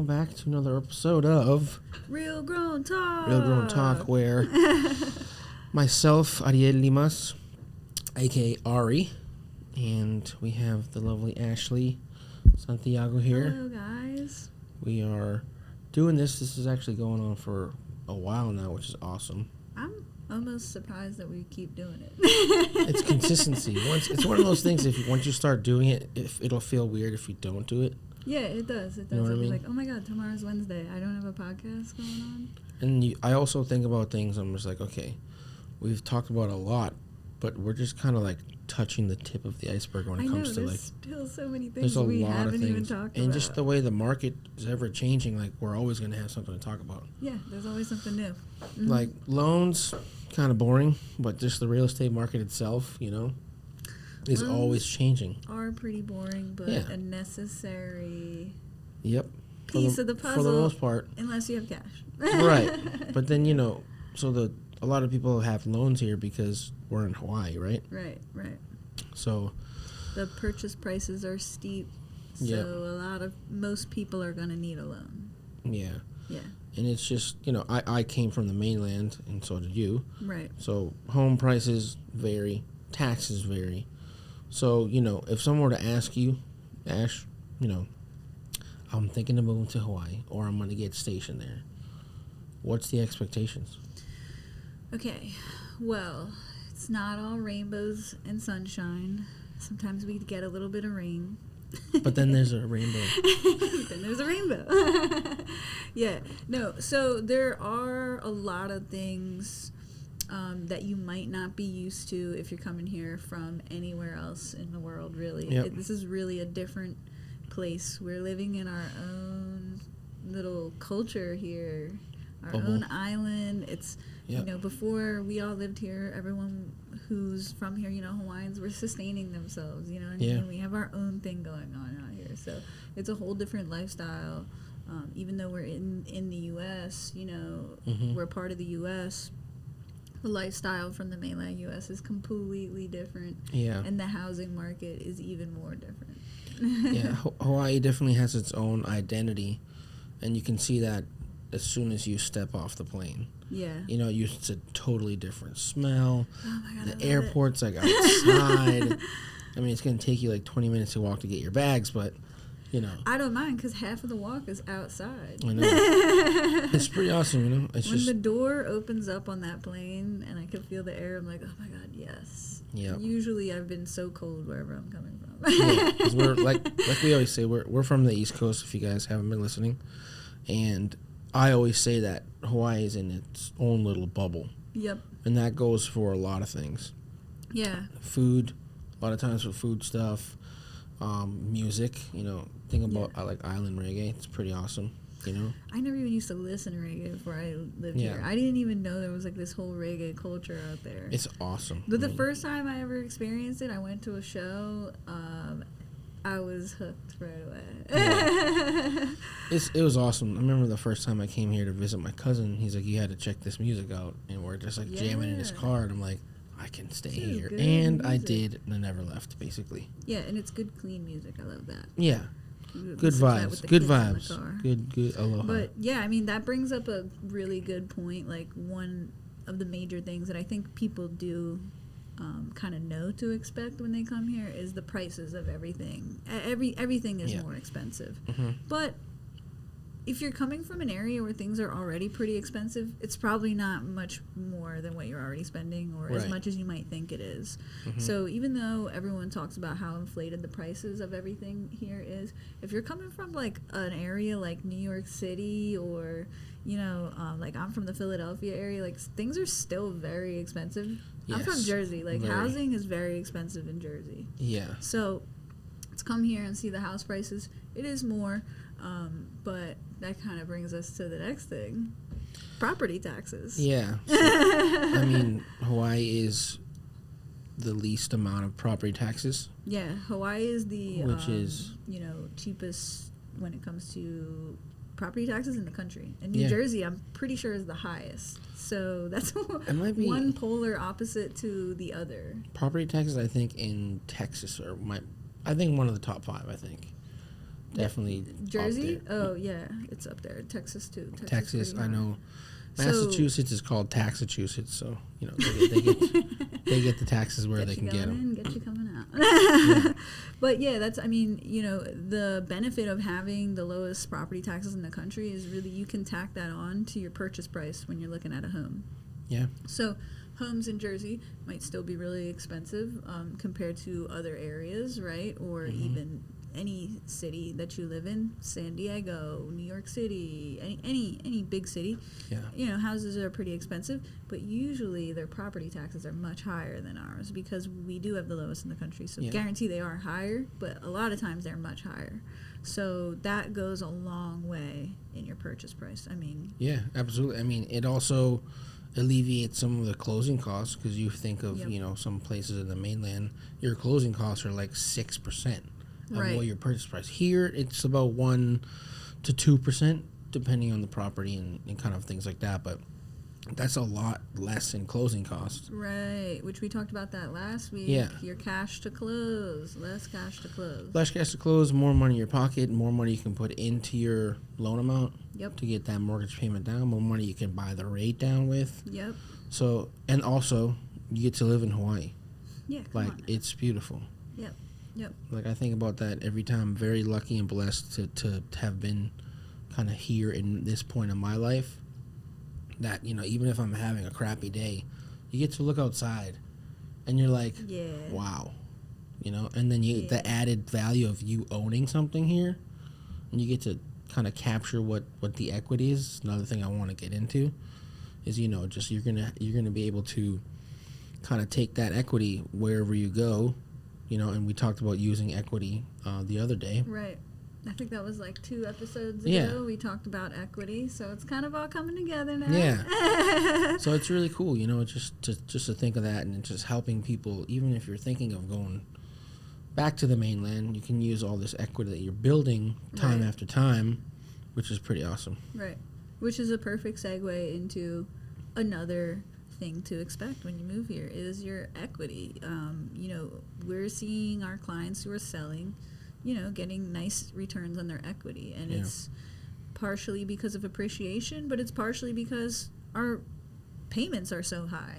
welcome back to another episode of Real Grown Talk. Real Grown Talk, where myself, Ariel Limas, aka Ari, and we have the lovely Ashley Santiago here. Hello, guys. We are doing this. This is actually going on for a while now, which is awesome. I'm almost surprised that we keep doing it. It's consistency. It's one of those things. Once you start doing it, it'll feel weird if you don't do it. Yeah, it does. It does. You know what I It'll be mean? like, oh my God, tomorrow's Wednesday. I don't have a podcast going on. And I also think about things. I'm just like, okay, we've talked about a lot, but we're just kind of like touching the tip of the iceberg when it comes to like. There's still so many There's things a we lot of haven't even things, talked and about. just the way the market is ever changing. Like we're always going to have something to talk about. Yeah, there's always something new. Mm-hmm. Like loans, kind of boring, but just the real estate market itself, is always changing. Are pretty boring, but a necessary Yep. piece of the puzzle. For the most part. Unless you have cash. Right. But then, so a lot of people have loans here because we're in Hawaii, right? Right. So the purchase prices are steep, so most people are going to need a loan. Yeah. Yeah. And it's just, I came from the mainland, and so did you. Right. So home prices vary, taxes vary. So, if someone were to ask you, Ash, I'm thinking of moving to Hawaii, or I'm going to get stationed there, what's the expectations? Okay, well, it's not all rainbows and sunshine. Sometimes we get a little bit of rain. But then there's a rainbow. Then there's a rainbow. Yeah, no, so there are a lot of things that you might not be used to if you're coming here from anywhere else in the world, really. Yep. This is really a different place. We're living in our own little culture here, our own island. It's, before we all lived here, everyone who's from here, Hawaiians were sustaining themselves, what I mean? We have our own thing going on out here. So it's a whole different lifestyle. Even though we're in the U.S., we're part of the U.S., the lifestyle from the mainland U.S. is completely different. Yeah. And the housing market is even more different. Yeah, Hawaii definitely has its own identity, and you can see that as soon as you step off the plane. Yeah. It's a totally different smell. Oh my God, the airport's like outside. I mean, it's going to take you like 20 minutes to walk to get your bags, but, I don't mind because half of the walk is outside. I know. It's pretty awesome, It's when just the door opens up on that plane and I can feel the air, I'm like, oh my God, yes. Yeah. Usually I've been so cold wherever I'm coming from. Yeah, 'cause we're like we always say, we're from the East Coast. If you guys haven't been listening, and I always say that Hawaii is in its own little bubble. Yep. And that goes for a lot of things. Yeah. Food, a lot of times for food stuff, music. Think about I like island reggae. It's pretty awesome. I never even used to listen to reggae before I lived here. I didn't even know there was like this whole reggae culture out there. It's awesome. But the first time I ever experienced it, I went to a show. I was hooked right away. Yeah. It was awesome. I remember the first time I came here to visit my cousin. He's like, you had to check this music out, and we're just like jamming in his car. And I'm like, I can stay here, and music. I did, and I never left, basically. Yeah, and it's good, clean music. I love that. Yeah. Good vibes. Good vibes. Good aloha. But yeah, I mean, that brings up a really good point. Like, one of the major things that I think people do kind of know to expect when they come here is the prices of everything. Everything is more expensive. Mm-hmm. But if you're coming from an area where things are already pretty expensive, it's probably not much more than what you're already spending or as much as you might think it is. Mm-hmm. So even though everyone talks about how inflated the prices of everything here is, if you're coming from like an area like New York City or, like I'm from the Philadelphia area, like things are still very expensive. Yes, I'm from Jersey. Like housing is very expensive in Jersey. Yeah. So to come here and see the house prices, it is more. But that kind of brings us to the next thing. Property taxes. Yeah. So, I mean, Hawaii is the least amount of property taxes. Yeah, Hawaii is the which is cheapest when it comes to property taxes in the country. And New Jersey, I'm pretty sure, is the highest. So that's one polar opposite to the other. Property taxes, I think, in Texas I think one of the top 5, I think. definitely Jersey. up there. Oh yeah, it's up there. Texas too. Texas, I know. So- Massachusetts is called Taxachusetts, so they get the taxes where they can get them. Get you coming out. But yeah, that's, I mean, the benefit of having the lowest property taxes in the country is really you can tack that on to your purchase price when you're looking at a home. Yeah. So homes in Jersey might still be really expensive compared to other areas, right? Or even any city that you live in, San Diego, New York City, any big city. Yeah. Houses are pretty expensive, but usually their property taxes are much higher than ours because we do have the lowest in the country. So guarantee they are higher, but a lot of times they're much higher. So that goes a long way in your purchase price. I mean, yeah, absolutely. I mean, it also alleviates some of the closing costs because you think of some places in the mainland, your closing costs are like 6% of what your purchase price. Here it's about 1 to 2% depending on the property and kind of things like that, but that's a lot less in closing costs. Right, which we talked about that last week. Yeah. Your cash to close, less cash to close. Less cash to close, more money in your pocket, more money you can put into your loan amount to get that mortgage payment down, more money you can buy the rate down with. Yep. So, and also, you get to live in Hawaii. Yeah, it's beautiful. Yep. Like, I think about that every time. I'm very lucky and blessed to have been kind of here in this point of my life. That, even if I'm having a crappy day, you get to look outside and you're like, wow. And then the added value of you owning something here, and you get to kind of capture what the equity is. Another thing I want to get into is, just you're gonna be able to kind of take that equity wherever you go. And we talked about using equity the other day. Right. I think that was like 2 episodes ago. We talked about equity, so it's kind of all coming together now. Yeah. So it's really cool, just to think of that and just helping people. Even if you're thinking of going back to the mainland, you can use all this equity that you're building time after time, which is pretty awesome. Right. Which is a perfect segue into another thing to expect when you move here is your equity. We're seeing our clients who are selling, getting nice returns on their equity, and it's partially because of appreciation, but it's partially because our payments are so high.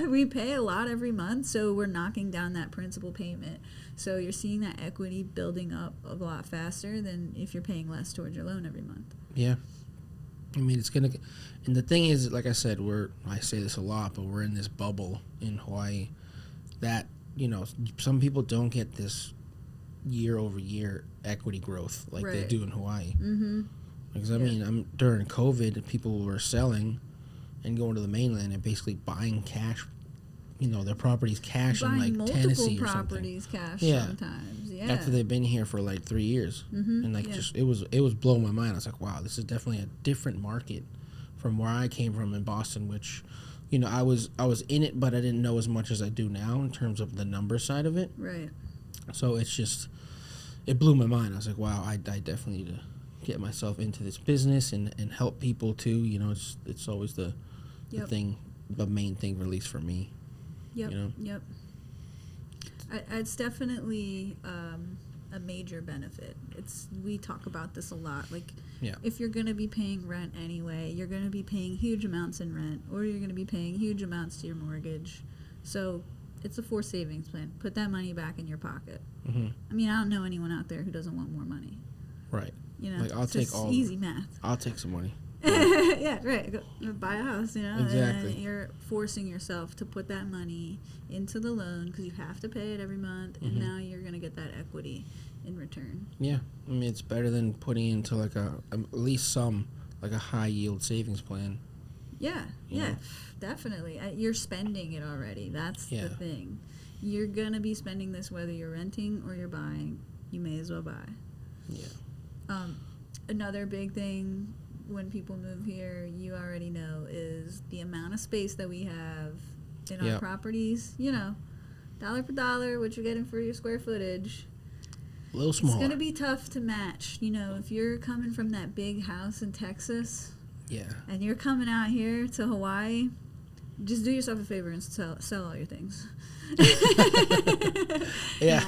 We pay a lot every month, so we're knocking down that principal payment. So you're seeing that equity building up a lot faster than if you're paying less towards your loan every month. Yeah. I mean, it's going to... And the thing is, like I said, I say this a lot, but we're in this bubble in Hawaii that, some people don't get this year-over-year equity growth like they do in Hawaii. Mm-hmm. Because, I mean, during COVID, people were selling and going to the mainland and basically buying cash, their properties cash in, like, Tennessee or something. Properties cash sometimes, After they've been here for, like, 3 years. And, like, just, it was blowing my mind. I was like, wow, this is definitely a different market from where I came from in Boston, which, I was in it, but I didn't know as much as I do now in terms of the number side of it. Right. So it's just, it blew my mind. I was like, wow, I definitely need to get myself into this business and help people too. It's always the main thing, at least for me. Yep. It's definitely a major benefit. We talk about this a lot. Like, if you're going to be paying rent anyway, you're going to be paying huge amounts in rent, or you're going to be paying huge amounts to your mortgage. So it's a forced savings plan. Put that money back in your pocket. Mm-hmm. I mean, I don't know anyone out there who doesn't want more money. Right. Like, I'll take easy math. I'll take some money. Yeah, right. Go buy a house, Exactly. And you're forcing yourself to put that money into the loan because you have to pay it every month, and now you're going to get that equity in return. Yeah. I mean, it's better than putting into, like, at least some, like, a high-yield savings plan. Yeah, definitely. You're spending it already. That's the thing. You're going to be spending this whether you're renting or you're buying. You may as well buy. Yeah. Another big thing when people move here, you already know, is the amount of space that we have in our properties. Dollar for dollar, what you're getting for your square footage. A little smaller. It's going to be tough to match. If you're coming from that big house in Texas, and you're coming out here to Hawaii, just do yourself a favor and sell all your things.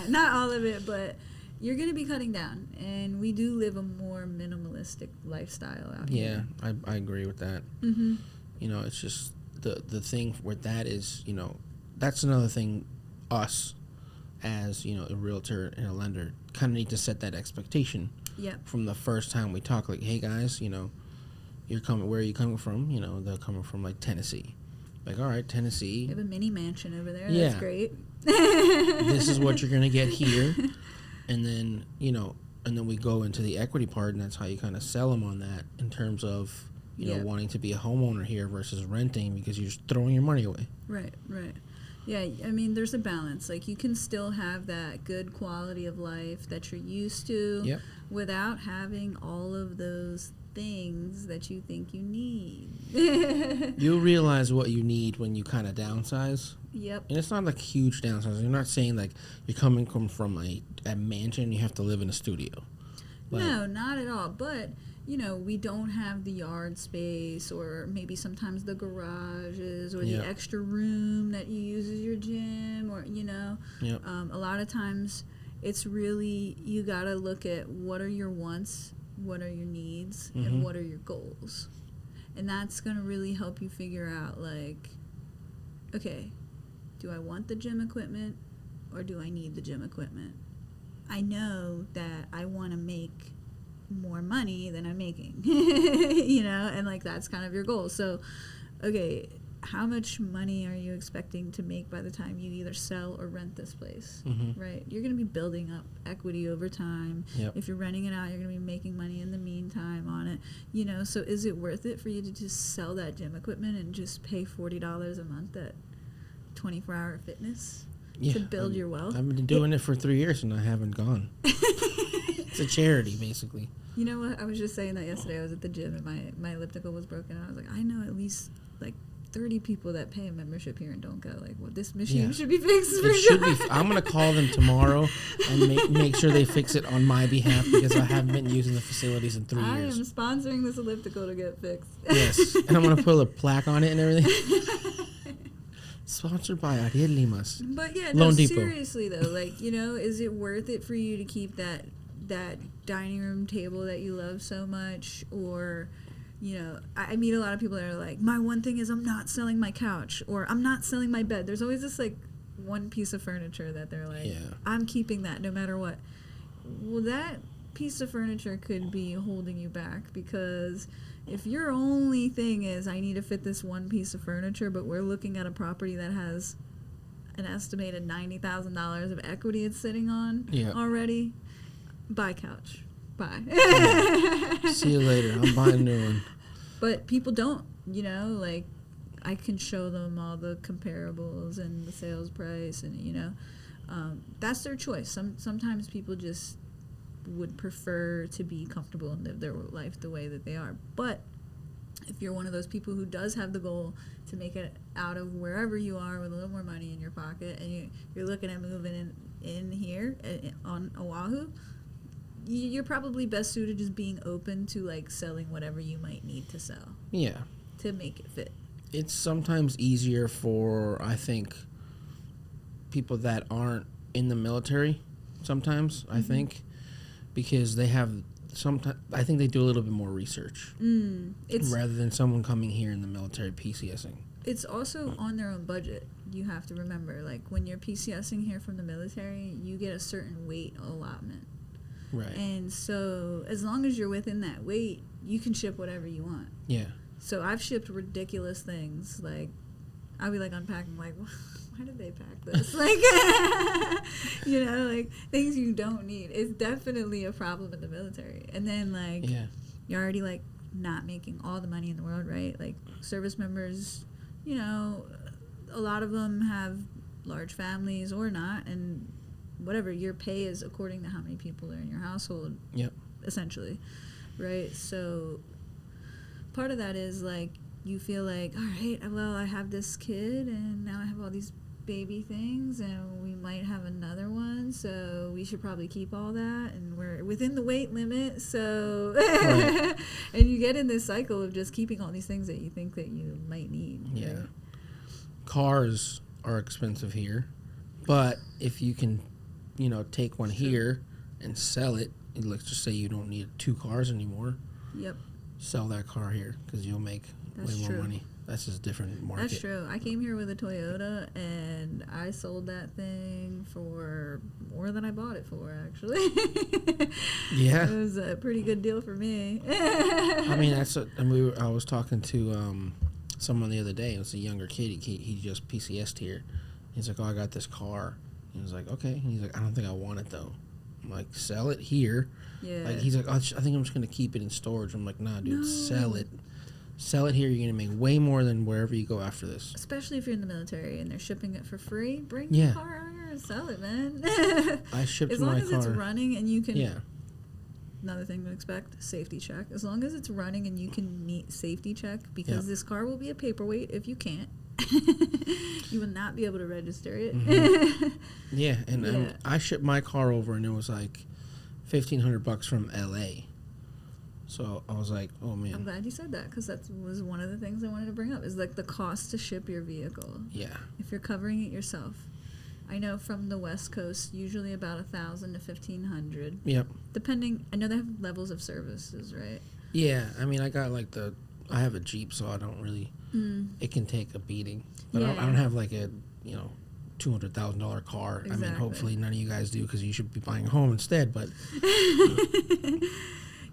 Not all of it, but you're going to be cutting down. And we do live a more minimalistic lifestyle out here. Yeah, I agree with that. Mm-hmm. You know, it's just the thing with that is, you know, that's another thing us as, you know, a realtor and a lender kind of need to set that expectation. Yep. From the first time we talk, like, hey guys, you know, where are you coming from? You know, they're coming from like Tennessee. Like, all right, Tennessee. You have a mini mansion over there. Yeah. That's great. This is what you're going to get here. And then, you know, and then we go into the equity part, and that's how you kind of sell them on that in terms of, you know, wanting to be a homeowner here versus renting because you're just throwing your money away. Right. Yeah, I mean, there's a balance. Like, you can still have that good quality of life that you're used to without having all of those things that you think you need. You'll realize what you need when you kind of downsize. Yep. And it's not like huge downsize. You're not saying like you're coming from a mansion and you have to live in a studio. Like, no, not at all. But, you know, we don't have the yard space or maybe sometimes the garages or the extra room that you use as your gym or, you know. Yep. A lot of times it's really, you got to look at what are your wants, what are your needs, and what are your goals. And that's going to really help you figure out, like, okay, do I want the gym equipment or do I need the gym equipment? I know that I want to make more money than I'm making, you know, and like that's kind of your goal. So, okay, how much money are you expecting to make by the time you either sell or rent this place, right? You're going to be building up equity over time. Yep. If you're renting it out, you're going to be making money in the meantime on it, you know. So is it worth it for you to just sell that gym equipment and just pay $40 a month at 24-hour fitness to build your wealth? I've been doing it for 3 years and I haven't gone. It's a charity, basically. You know what? I was just saying that yesterday. I was at the gym and my elliptical was broken. And I was like, I know at least like 30 people that pay a membership here and don't go. Like, well, this machine should be fixed. I'm going to call them tomorrow and make sure they fix it on my behalf because I haven't been using the facilities in 3 years. I am sponsoring this elliptical to get fixed. Yes, and I'm going to put a plaque on it and everything. Sponsored by Ariel Limas. But yeah, Loan no, Depot. seriously though, like, you know, is it worth it for you to keep that dining room table that you love so much? Or, you know, I meet a lot of people that are like, my one thing is I'm not selling my couch or I'm not selling my bed. There's always this like one piece of furniture that they're like, I'm keeping that no matter what. Well, that piece of furniture could be holding you back because if your only thing is I need to fit this one piece of furniture, but we're looking at a property that has an estimated $90,000 of equity it's sitting on already, buy couch. Bye. See you later. I'm buying a new one. But people don't, you know, like I can show them all the comparables and the sales price and, you know, that's their choice. Sometimes people just would prefer to be comfortable and live their life the way that they are. But if you're one of those people who does have the goal to make it out of wherever you are with a little more money in your pocket and you're looking at moving in here on Oahu, you're probably best suited just being open to like selling whatever you might need to sell. Yeah. To make it fit. It's sometimes easier for, I think, people that aren't in the military sometimes, I think, because they have I think they do a little bit more research rather than someone coming here in the military PCSing. It's also on their own budget. You have to remember, like when you're PCSing here from the military, you get a certain weight allotment. Right. And so as long as you're within that weight, you can ship whatever you want. Yeah. So I've shipped ridiculous things. Like I'll be like unpacking, like, why did they pack this? Like, you know, like things you don't need. It's definitely a problem in the military. And then like, you're already like not making all the money in the world, right? Like service members, you know, a lot of them have large families or not, and whatever your pay is according to how many people are in your household. Yep. Essentially, right? So part of that is like you feel like, all right, well, I have this kid and now I have all these baby things and we might have another one, so we should probably keep all that and we're within the weight limit, so and you get in this cycle of just keeping all these things that you think that you might need. Yeah. Right? Cars are expensive here, but if you can, you know, take one here and sell it. And let's just say you don't need 2 cars anymore. Yep. Sell that car here because you'll make way more money. That's just a different market. That's true. I came here with a Toyota, and I sold that thing for more than I bought it for, actually. Yeah. It was a pretty good deal for me. I mean, I was talking to someone the other day. It was a younger kid. He just PCS'd here. He's like, oh, I got this car. He was like, okay. He's like, I don't think I want it, though. I'm like, sell it here. Yeah. Like, he's like, oh, I think I'm just going to keep it in storage. I'm like, nah, dude, sell it. Sell it here. You're going to make way more than wherever you go after this. Especially if you're in the military and they're shipping it for free. Bring Yeah. your car out here and sell it, man. I shipped as my long car. as it's running and you can... Yeah. Another thing to expect, safety check. As long as it's running and you can meet safety check, because this car will be a paperweight if you can't. You will not be able to register it. Mm-hmm. Yeah, and I shipped my car over and it was like $1,500 from LA. So I was like, oh man. I'm glad you said that, because that was one of the things I wanted to bring up, is like the cost to ship your vehicle. Yeah. If you're covering it yourself. I know from the West Coast, usually about $1,000 to $1,500. Yep. Depending, I know they have levels of services, right? Yeah, I mean, I got like I have a Jeep, so I don't really, it can take a beating. But I don't have like a, $200,000 car. Exactly. I mean, hopefully none of you guys do, because you should be buying a home instead, but.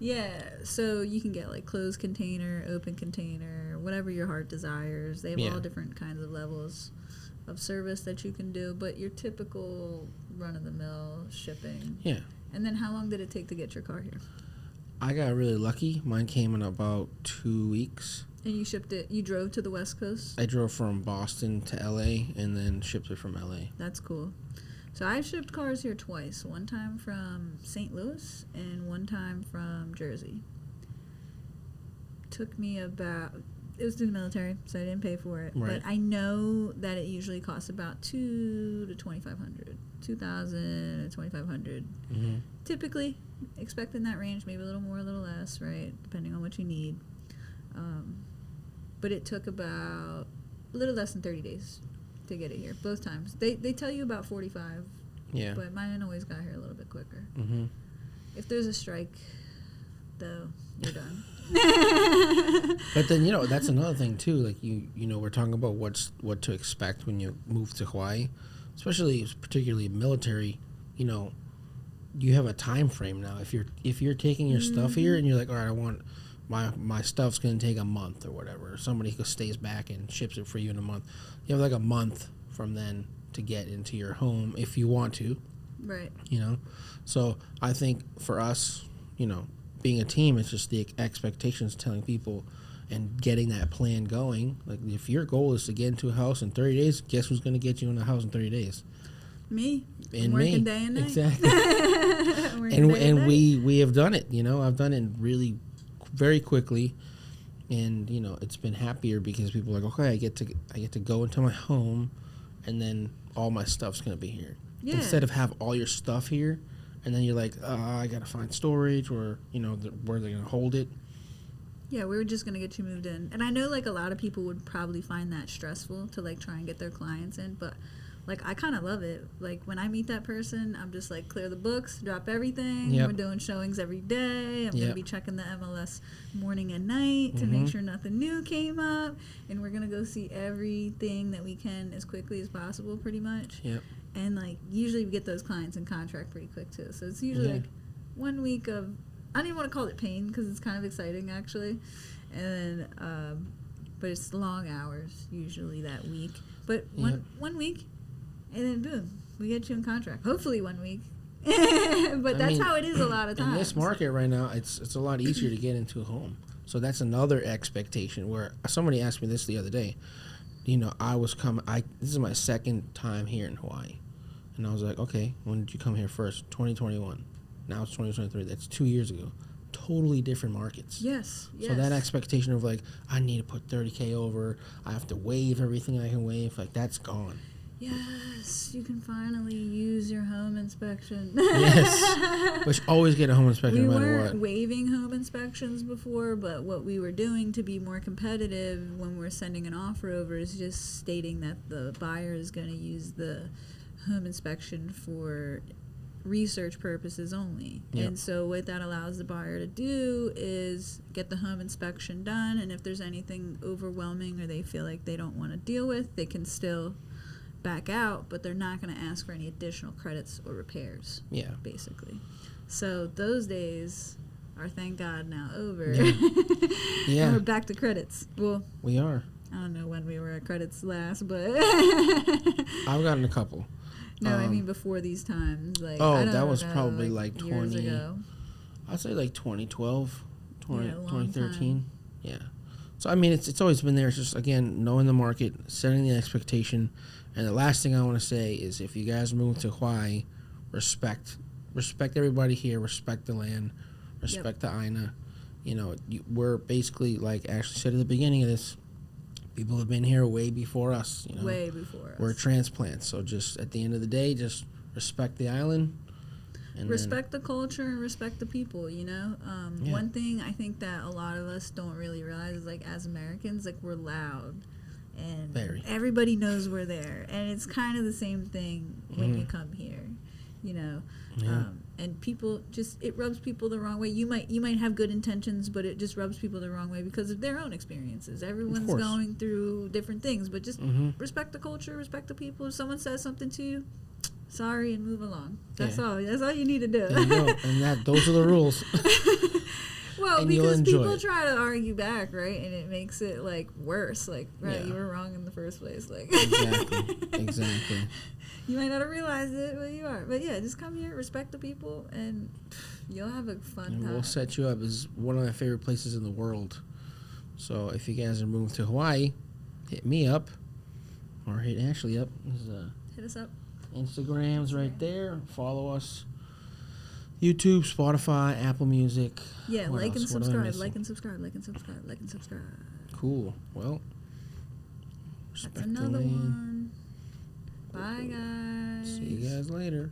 Yeah, so you can get like closed container, open container, whatever your heart desires. They have all different kinds of levels of service that you can do, but your typical run-of-the-mill shipping. Yeah. And then how long did it take to get your car here? I got really lucky. Mine came in about 2 weeks. And you shipped it, you drove to the West Coast? I drove from Boston to LA and then shipped it from LA. That's cool. So I've shipped cars here twice. One time from St. Louis and one time from Jersey. Took me about... It was through the military, so I didn't pay for it. Right. But I know that it usually costs about $2,000 to $2,500. $2,000 to $2,500. Mm-hmm. Typically, expecting that range, maybe a little more, a little less, right? Depending on what you need. But it took about a little less than 30 days to get it here, both times. They tell you about 45. Yeah. But mine always got here a little bit quicker. Mm-hmm. If there's a strike, though, you're done. But then, that's another thing too. Like we're talking about what to expect when you move to Hawaii, particularly military. You have a time frame now. If you're taking your stuff here and you're like, all right, I want my stuff's going to take a month or whatever. Somebody stays back and ships it for you in a month. You have like a month from then to get into your home if you want to. Right. So I think for us, being a team, it's just the expectations, telling people and getting that plan going. Like, if your goal is to get into a house in 30 days, guess who's going to get you in a house in 30 days? Me. And working day and night. Exactly. and we have done it. I've done it really very quickly, and it's been happier because people are like, okay, I get to go into my home, and then all my stuff's going to be here. Yeah. Instead of have all your stuff here. And then you're like, I got to find storage or, where they're going to hold it. Yeah, we were just going to get you moved in. And I know, like, a lot of people would probably find that stressful to, like, try and get their clients in. But, like, I kind of love it. Like, when I meet that person, I'm just like, clear the books, drop everything. Yep. We're doing showings every day. I'm going to be checking the MLS morning and night to make sure nothing new came up. And we're going to go see everything that we can as quickly as possible, pretty much. Yep. And, like, usually we get those clients in contract pretty quick, too. So it's usually, like, 1 week of, I don't even want to call it pain because it's kind of exciting, actually. And then, but it's long hours, usually, that week. But one week, and then, boom, we get you in contract. Hopefully 1 week. But that's how it is a lot of times. In this market right now, it's a lot easier to get into a home. So that's another expectation where somebody asked me this the other day. I was coming, this is my second time here in Hawaii. And I was like, okay, when did you come here first? 2021. Now it's 2023. That's 2 years ago. Totally different markets. Yes. So that expectation of like, I need to put $30K over, I have to waive everything I can waive, like that's gone. Yes, you can finally use your home inspection. Yes. But you always get a home inspection no matter what. We weren't waiving home inspections before, but what we were doing to be more competitive when we're sending an offer over is just stating that the buyer is going to use the home inspection for research purposes only. Yep. And so what that allows the buyer to do is get the home inspection done, and if there's anything overwhelming or they feel like they don't want to deal with, they can still back out, but they're not going to ask for any additional credits or repairs. Yeah. Basically. So those days are, thank God, now over. Yeah. We're back to credits. Well, we are. I don't know when we were at credits last, but I've gotten a couple. No, I mean before these times. Like, oh, I don't that was know, probably like years 20. ago. I'd say like 2012, 2013. Time. Yeah. So I mean, it's always been there. It's just, again, knowing the market, setting the expectation, and the last thing I want to say is, if you guys move to Hawaii, respect everybody here, respect the land, respect the Aina. You know, we're basically, like Ashley said at the beginning of this, people have been here way before us. You know, way before us. We're transplants, so just at the end of the day, just respect the island. And respect the culture and respect the people, you know? One thing I think that a lot of us don't really realize is, like, as Americans, like, we're loud. And everybody knows we're there. And it's kind of the same thing when you come here, you know? Yeah. And people just, it rubs people the wrong way. You might have good intentions, but it just rubs people the wrong way because of their own experiences. Everyone's going through different things, but just respect the culture, respect the people. If someone says something to you, sorry, and move along. That's all. That's all you need to do. There you go. And those are the rules. Well, and because people try to argue back, right? And it makes it, like, worse. Like, right, you were wrong in the first place. Like, exactly. You might not have realized it, but you are. But yeah, just come here, respect the people, and you'll have a fun time. We'll set you up. It's one of my favorite places in the world. So if you guys are moving to Hawaii, hit me up or hit Ashley up. Hit us up. Instagram's right there. Follow us. YouTube, Spotify, Apple Music. Yeah, like and subscribe. Like and subscribe. Like and subscribe. Like and subscribe. Cool. Well, that's another one. Bye, guys. See you guys later.